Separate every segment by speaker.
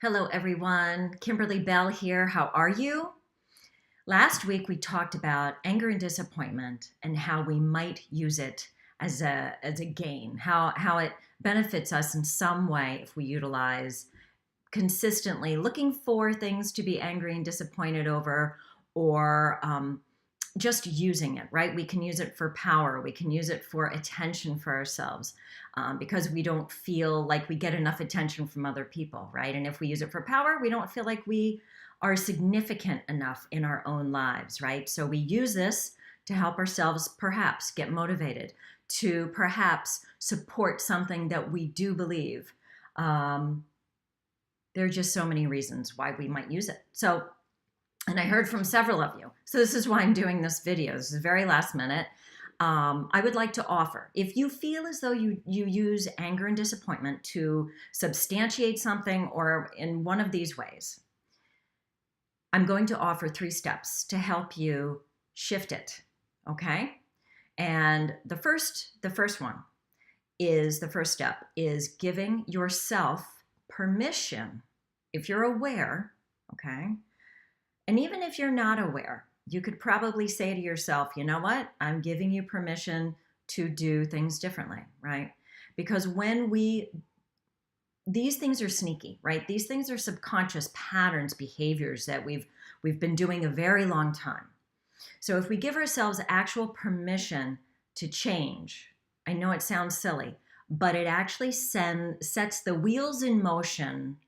Speaker 1: Hello, everyone. Kimberly Bell here. How are you? Last week, we talked about anger and disappointment and how we might use it as a gain, how it benefits us in some way if we utilize consistently looking for things to be angry and disappointed over, or just using it, right? We can use it for power. We can use it for attention for ourselves, because we don't feel like we get enough attention from other people, right? And if we use it for power, we don't feel like we are significant enough in our own lives, right? So we use this to help ourselves perhaps get motivated, to perhaps support something that we do believe. There are just so many reasons why we might use it. And I heard from several of you. So this is why I'm doing this video. This is very last minute. I would like to offer, if you feel as though you use anger and disappointment to substantiate something or in one of these ways, I'm going to offer 3 steps to help you shift it, okay? And the first step is giving yourself permission, if you're aware, okay? And even if you're not aware, you could probably say to yourself, you know what? I'm giving you permission to do things differently, right? Because these things are sneaky, right? These things are subconscious patterns, behaviors that we've been doing a very long time. So if we give ourselves actual permission to change, I know it sounds silly, but it actually sets the wheels in motion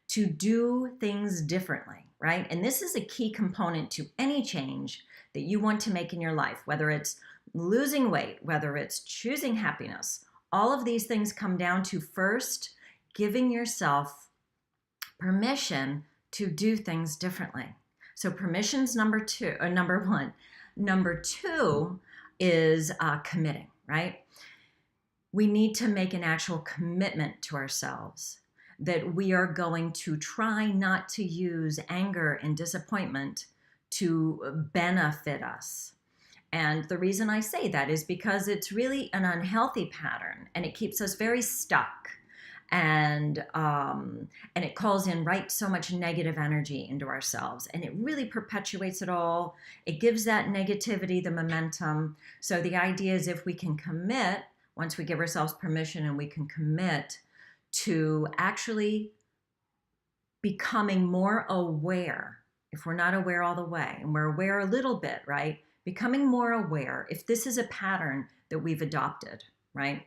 Speaker 1: to do things differently, right? And this is a key component to any change that you want to make in your life, whether it's losing weight, whether it's choosing happiness. All of these things come down to first giving yourself permission to do things differently. So permission's number 1. Number 2 is committing, right? We need to make an actual commitment to ourselves that we are going to try not to use anger and disappointment to benefit us. And the reason I say that is because it's really an unhealthy pattern and it keeps us very stuck. And it calls in so much negative energy into ourselves, and it really perpetuates it all. It gives that negativity the momentum. So the idea is, if we can commit, once we give ourselves permission and we can commit to actually becoming more aware, if we're not aware all the way, and we're aware a little bit, right? Becoming more aware if this is a pattern that we've adopted, right?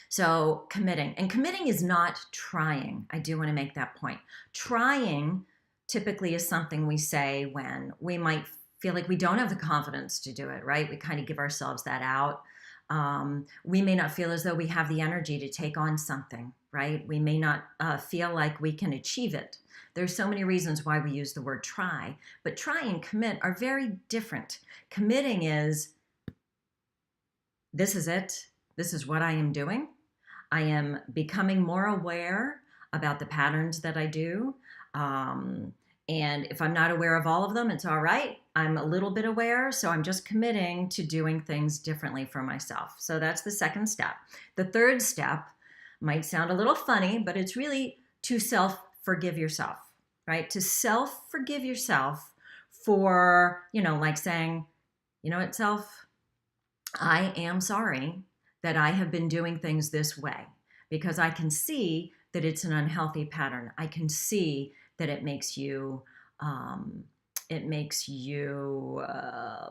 Speaker 1: So committing. And committing is not trying. I do want to make that point. Trying typically is something we say when we might feel like we don't have the confidence to do it, right? We kind of give ourselves that out. We may not feel as though we have the energy to take on something, right? We may not feel like we can achieve it. There's so many reasons why we use the word try, but try and commit are very different. Committing is, this is it. This is what I am doing. I am becoming more aware about the patterns that I do. And if I'm not aware of all of them, it's all right. I'm a little bit aware, so I'm just committing to doing things differently for myself. So that's the second step. The third step might sound a little funny, but it's really to self-forgive yourself, right? To self-forgive yourself for, like saying, you know what, self, I am sorry that I have been doing things this way, because I can see that it's an unhealthy pattern. I can see that it makes you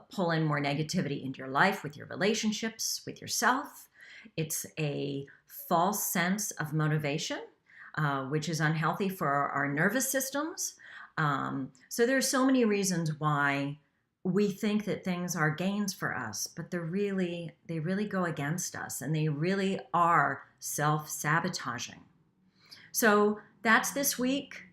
Speaker 1: pull in more negativity into your life, with your relationships, with yourself. It's a false sense of motivation, which is unhealthy for our nervous systems. So there's so many reasons why we think that things are gains for us, but they really go against us, and they really are self-sabotaging. So that's this week.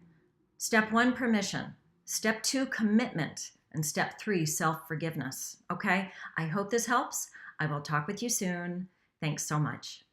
Speaker 1: Step 1, permission. Step 2, commitment. And step 3, self-forgiveness. Okay? I hope this helps. I will talk with you soon. Thanks so much.